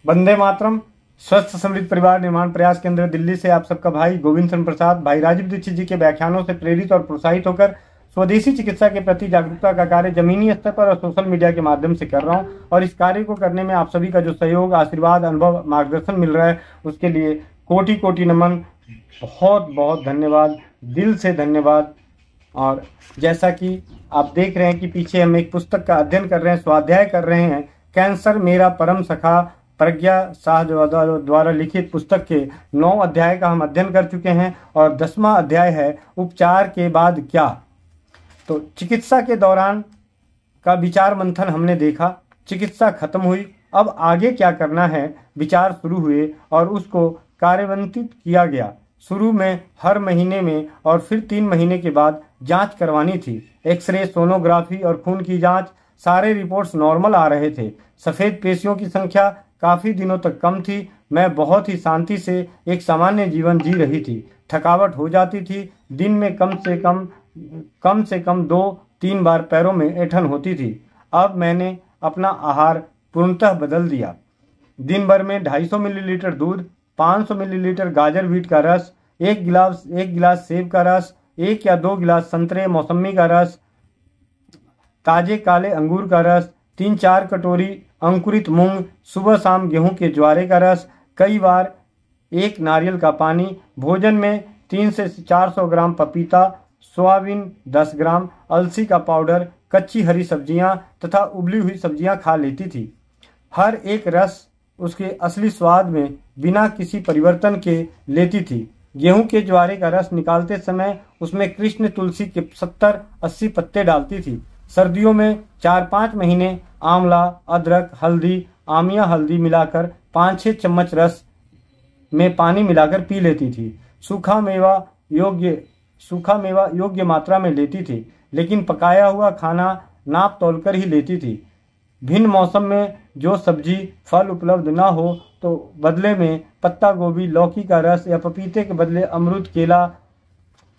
वंदे मातरम। स्वस्थ समृद्ध परिवार निर्माण प्रयास केंद्र दिल्ली से आप सबका भाई गोविंद चंद्र प्रसाद, भाई राजीव दीक्षित जी के व्याख्यानों से प्रेरित और प्रोत्साहित होकर स्वदेशी चिकित्सा के प्रति जागरूकता का कार्य जमीनी स्तर पर और सोशल मीडिया के माध्यम से कर रहा हूं। और इस कार्य को करने में आप सभी का जो सहयोग, आशीर्वाद, अनुभव, मार्गदर्शन मिल रहा है, उसके लिए कोटि कोटि नमन। बहुत बहुत धन्यवाद, दिल से धन्यवाद। और जैसा कि आप देख रहे हैं कि पीछे हम एक पुस्तक का अध्ययन कर रहे हैं, स्वाध्याय कर रहे हैं। कैंसर मेरा परम सखा प्रज्ञा शाह द्वारा लिखित पुस्तक के 9 अध्याय का हम अध्ययन कर चुके हैं और 10वां अध्याय है उपचार के बाद क्या। तो चिकित्सा के दौरान का विचार मंथन हमने देखा, चिकित्सा खत्म हुई, अब आगे क्या करना है विचार शुरू हुए और उसको कार्यान्वित किया गया। शुरू में हर महीने में और फिर 3 महीने के बाद जांच करवानी थी। एक्सरे, सोनोग्राफी और खून की जांच, सारे रिपोर्ट्स नॉर्मल आ रहे थे। सफेद पेशियों की संख्या काफी दिनों तक कम थी। मैं बहुत ही शांति से एक सामान्य जीवन जी रही थी। थकावट हो जाती थी। दिन में कम से कम 2-3 बार पैरों में ऐंठन होती थी। अब मैंने अपना आहार पूर्णतः बदल दिया। दिन भर में 250 मिलीलीटर दूध, 500 मिलीलीटर गाजर बीट का रस, एक गिलास सेब का रस, 1 या 2 गिलास संतरे मौसमी का रस, ताजे काले अंगूर का रस, 3-4 कटोरी अंकुरित मूंग, सुबह शाम गेहूं के ज्वारे का रस, कई बार 1 नारियल का पानी, भोजन में 300 से 400 ग्राम पपीता, सोयाबीन 10 ग्राम, अलसी का पाउडर, कच्ची हरी सब्जियां तथा उबली हुई सब्जियां खा लेती थी। हर एक रस उसके असली स्वाद में बिना किसी परिवर्तन के लेती थी। गेहूं के ज्वारे का रस निकालते समय उसमें कृष्ण तुलसी के 70-80 पत्ते डालती थी। सर्दियों में 4-5 महीने आंवला, अदरक, हल्दी, आमिया हल्दी मिलाकर 5-6 चम्मच रस में पानी मिलाकर पी लेती थी। सूखा मेवा योग्य मात्रा में लेती थी, लेकिन पकाया हुआ खाना नाप तोलकर ही लेती थी। भिन्न मौसम में जो सब्जी फल उपलब्ध न हो तो बदले में पत्ता गोभी, लौकी का रस या पपीते के बदले अमरूद, केला,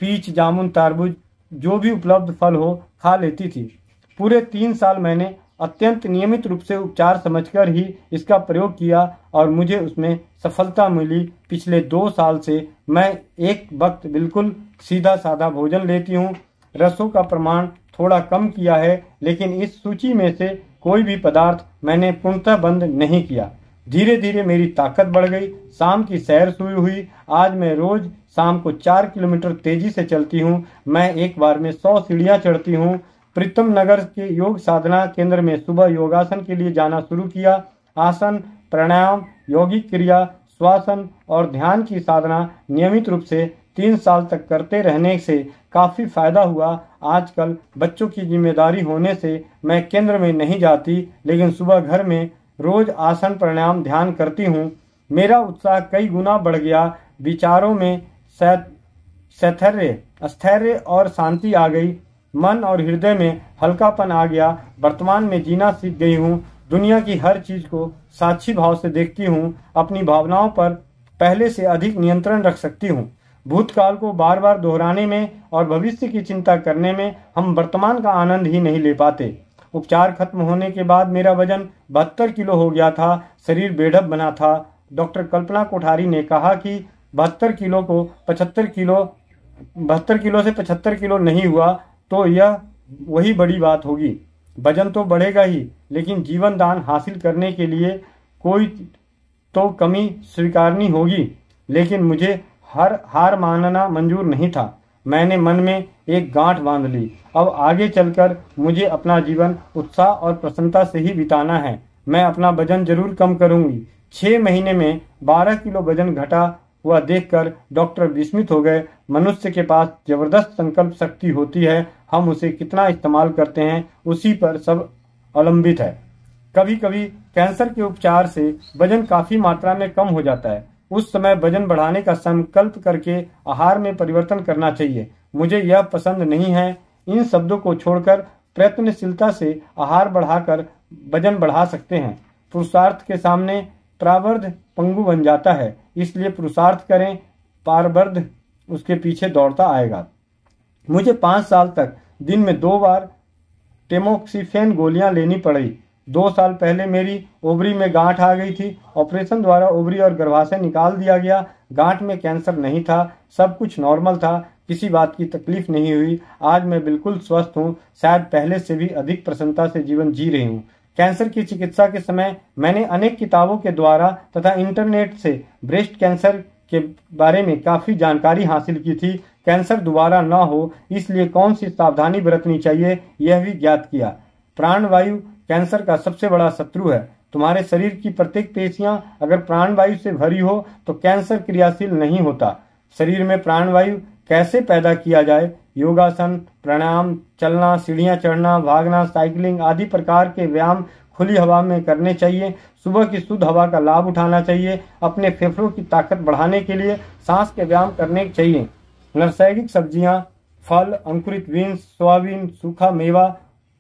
पीच, जामुन, तरबूज जो भी उपलब्ध फल हो खा लेती थी। पूरे 3 साल मैंने अत्यंत नियमित रूप से उपचार समझकर ही इसका प्रयोग किया और मुझे उसमें सफलता मिली। पिछले 2 साल से मैं एक वक्त बिल्कुल सीधा साधा भोजन लेती हूँ। रसों का प्रमाण थोड़ा कम किया है, लेकिन इस सूची में से कोई भी पदार्थ मैंने पूर्णतः बंद नहीं किया। धीरे धीरे मेरी ताकत बढ़ गई। शाम की सैर शुरू हुई। आज मैं रोज शाम को 4 किलोमीटर तेजी से चलती हूँ। मैं एक बार में 100 सीढ़ियाँ चढ़ती हूँ। प्रीतम नगर के योग साधना केंद्र में सुबह योगासन के लिए जाना शुरू किया। आसन, प्राणायाम, यौगिक क्रिया, श्वासन और ध्यान की साधना नियमित रूप से 3 साल तक करते रहने से काफी फायदा हुआ। आजकल बच्चों की जिम्मेदारी होने से मैं केंद्र में नहीं जाती, लेकिन सुबह घर में रोज आसन, प्राणायाम, ध्यान करती हूँ। मेरा उत्साह कई गुना बढ़ गया। विचारों में स्थैर्य और शांति आ गई। मन और हृदय में हल्कापन आ गया। वर्तमान में जीना सीख गई हूँ। दुनिया की हर चीज को साक्षी भाव से देखती हूँ। अपनी भावनाओं पर पहले से अधिक नियंत्रण रख सकती हूँ। भूतकाल को बार बार दोहराने में और भविष्य की चिंता करने में हम वर्तमान का आनंद ही नहीं ले पाते। उपचार खत्म होने के बाद मेरा वजन 72 किलो हो गया था। शरीर बेढप बना था। डॉक्टर कल्पना कोठारी ने कहा कि 72 किलो से 75 किलो नहीं हुआ तो यह वही बड़ी बात होगी। वजन तो बढ़ेगा ही, लेकिन जीवन दान हासिल करने के लिए कोई तो कमी स्वीकारनी होगी। लेकिन मुझे हार मानना मंजूर नहीं था। मैंने मन में एक गांठ बांध ली। अब आगे चलकर मुझे अपना जीवन उत्साह और प्रसन्नता से ही बिताना है। मैं अपना वजन जरूर कम करूंगी। 6 महीने में 12 किलो वजन घटा हुआ देखकर डॉक्टर विस्मित हो गए। मनुष्य के पास जबरदस्त संकल्प शक्ति होती है, हम उसे कितना इस्तेमाल करते हैं उसी पर सब अवलंबित है। कभी कभी कैंसर के उपचार से वजन काफी मात्रा में कम हो जाता है। उस समय वजन बढ़ाने का संकल्प करके आहार में परिवर्तन करना चाहिए। मुझे यह पसंद नहीं है। इन शब्दों को छोड़कर प्रयत्नशीलता से आहार बढ़ाकर वजन बढ़ा सकते हैं। पुरुषार्थ के सामने प्रारब्ध पंगु बन जाता है, इसलिए पुरुषार्थ करें, प्रारब्ध उसके पीछे दौड़ता आएगा। मुझे 5 साल तक दिन में 2 बार टेमोक्सिफेन गोलियां लेनी पड़ी। 2 साल पहले मेरी ओवरी में गांठ आ गई थी। ऑपरेशन द्वारा ओवरी और गर्भाशय निकाल दिया गया। गांठ में कैंसर नहीं था, सब कुछ नॉर्मल था, किसी बात की तकलीफ नहीं हुई। आज मैं बिल्कुल स्वस्थ हूँ, शायद पहले से भी अधिक प्रसन्नता से जीवन जी रही हूँ। कैंसर की चिकित्सा के समय मैंने अनेक किताबों के द्वारा तथा इंटरनेट से ब्रेस्ट कैंसर के बारे में काफी जानकारी हासिल की थी। कैंसर दोबारा न हो इसलिए कौन सी सावधानी बरतनी चाहिए यह भी ज्ञात किया। प्राणवायु कैंसर का सबसे बड़ा शत्रु है। तुम्हारे शरीर की प्रत्येक पेशियां अगर प्राणवायु से भरी हो तो कैंसर क्रियाशील नहीं होता। शरीर में प्राणवायु कैसे पैदा किया जाए? योगासन, प्राणायाम, चलना, सीढ़ियां चढ़ना, भागना, साइकिलिंग आदि प्रकार के व्यायाम खुली हवा में करने चाहिए। सुबह की शुद्ध हवा का लाभ उठाना चाहिए। अपने फेफड़ों की ताकत बढ़ाने के लिए सांस के व्यायाम करने चाहिए। नैसर्गिक सब्जियां, फल, अंकुरित बीन्स, सोयाबीन, सूखा मेवा,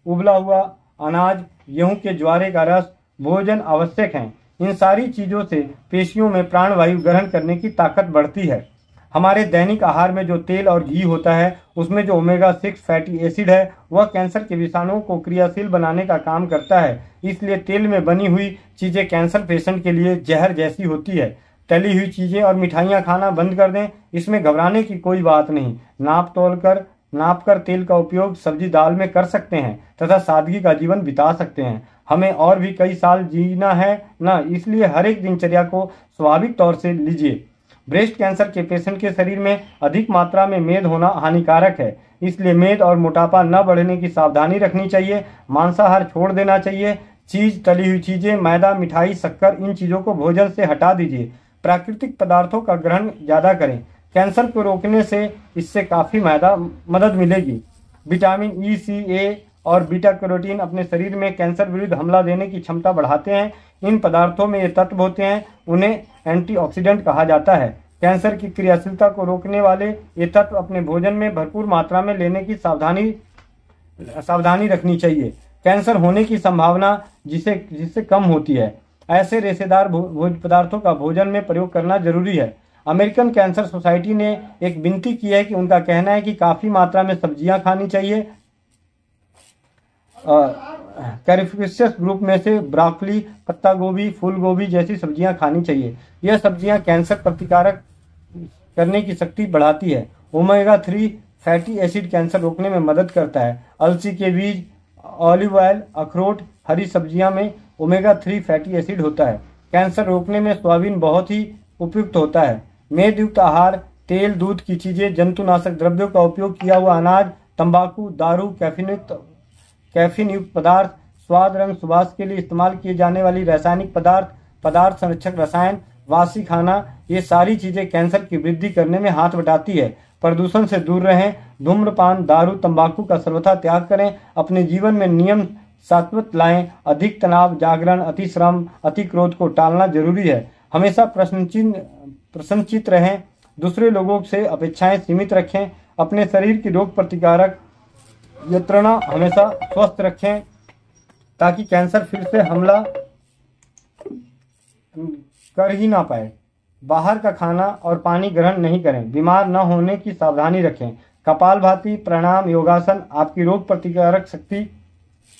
उबला हुआ अनाज, गेहूं के ज्वारे का रस भोजन आवश्यक है। इन सारी चीजों से पेशियों में प्राणवायु ग्रहण करने की ताकत बढ़ती है। हमारे दैनिक आहार में जो तेल और घी होता है उसमें जो ओमेगा 6 फैटी एसिड है वह कैंसर के विषाणुओं को क्रियाशील बनाने का काम करता है। इसलिए तेल में बनी हुई चीजें कैंसर पेशेंट के लिए जहर जैसी होती है। तली हुई चीजें और मिठाइयां खाना बंद कर दें, इसमें घबराने की कोई बात नहीं। नाप कर तेल का उपयोग सब्जी दाल में कर सकते हैं तथा सादगी का जीवन बिता सकते हैं। हमें और भी कई साल जीना है ना, इसलिए हर एक दिनचर्या को स्वाभाविक तौर से लीजिए। ब्रेस्ट कैंसर के पेशेंट के शरीर में अधिक मात्रा में मेद होना हानिकारक है, इसलिए मेद और मोटापा न बढ़ने की सावधानी रखनी चाहिए। मांसाहार छोड़ देना चाहिए। चीज, तली हुई चीजें, मैदा, मिठाई, शक्कर इन चीजों को भोजन से हटा दीजिए। प्राकृतिक पदार्थों का ग्रहण ज्यादा करें। कैंसर को रोकने से इससे काफी मदद मिलेगी। विटामिन ई, सी, ए और बीटा कैरोटीन अपने शरीर में कैंसर विरुद्ध हमला देने की क्षमता बढ़ाते हैं। इन पदार्थों में ये तत्व होते हैं, उन्हें एंटीऑक्सीडेंट कहा जाता है। कैंसर की क्रियाशीलता को रोकने वाले ये तत्व अपने भोजन में भरपूर मात्रा में लेने की सावधानी रखनी चाहिए। कैंसर होने की संभावना जिससे कम होती है, ऐसे रेशेदार पदार्थों का भोजन में प्रयोग करना जरूरी है। अमेरिकन कैंसर सोसाइटी ने एक विनती की है कि उनका कहना है कि काफी मात्रा में सब्जियां खानी चाहिए। कैरिफेशियस ग्रुप में से ब्रोकली, पत्ता गोभी, फूल गोभी जैसी सब्जियां खानी चाहिए। यह सब्जियां कैंसर प्रतिकारक करने की शक्ति बढ़ाती है। ओमेगा 3 फैटी एसिड कैंसर रोकने में मदद करता है। अलसी के बीज, ऑलिव ऑयल, अखरोट, हरी सब्जियां में ओमेगा 3 फैटी एसिड होता है। कैंसर रोकने में सोयाबीन बहुत ही उपयुक्त होता है। मेद युक्त आहार, तेल, दूध की चीजें, जंतुनाशक द्रव्यों का उपयोग किया हुआ अनाज, तंबाकू, दारू, कैफीन युक्त पदार्थ, स्वाद, रंग, सुवास के लिए इस्तेमाल किए जाने वाली रासायनिक पदार्थ संरक्षक रसायन, वासी खाना, ये सारी चीजें कैंसर की वृद्धि करने में हाथ बटाती है। प्रदूषण से दूर रहें। धूम्रपान, दारू, तंबाकू का सर्वथा त्याग करें। अपने जीवन में नियम सात्वत लाएं। अधिक तनाव, जागरण, अति श्रम, अति क्रोध को टालना जरूरी है। हमेशा प्रसन्नचित्त रहें। दूसरे लोगों से अपेक्षाएं सीमित रखें। अपने शरीर की रोग प्रतिकारक यंत्रणा हमेशा स्वस्थ रखें ताकि कैंसर फिर से हमला कर ही ना पाए। बाहर का खाना और पानी ग्रहण नहीं करें। बीमार न होने की सावधानी रखें। कपालभाति, प्राणायाम, योगासन आपकी रोग प्रतिकारक शक्ति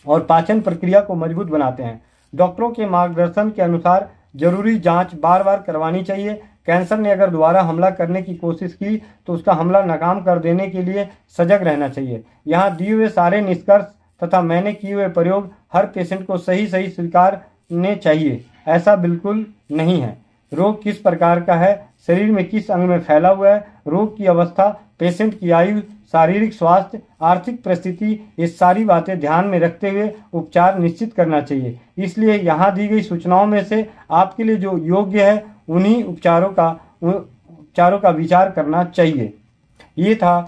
और पाचन प्रक्रिया को मजबूत बनाते हैं। डॉक्टरों के मार्गदर्शन के अनुसार जरूरी जांच बार बार करवानी चाहिए। कैंसर ने अगर दोबारा हमला करने की कोशिश की तो उसका हमला नाकाम कर देने के लिए सजग रहना चाहिए। यहाँ दिए हुए सारे निष्कर्ष तथा मैंने किए हुए प्रयोग हर पेशेंट को सही स्वीकारने चाहिए। ऐसा बिल्कुल नहीं है। रोग किस प्रकार का है, शरीर में किस अंग में फैला हुआ है, रोग की अवस्था, पेशेंट की आयु, शारीरिक स्वास्थ्य, आर्थिक परिस्थिति, ये सारी बातें ध्यान में रखते हुए उपचार निश्चित करना चाहिए। इसलिए यहाँ दी गई सूचनाओं में से आपके लिए जो योग्य है उन्हीं उपचारों का विचार करना चाहिए। ये था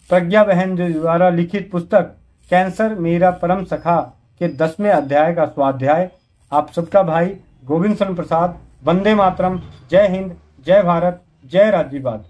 प्रज्ञा बहन द्वारा लिखित पुस्तक कैंसर मेरा परम सखा के 10वें अध्याय का स्वाध्याय। आप सबका भाई गोविंद शरण प्रसाद। वंदे मातरम। जय हिंद, जय भारत, जय राज्यवाद।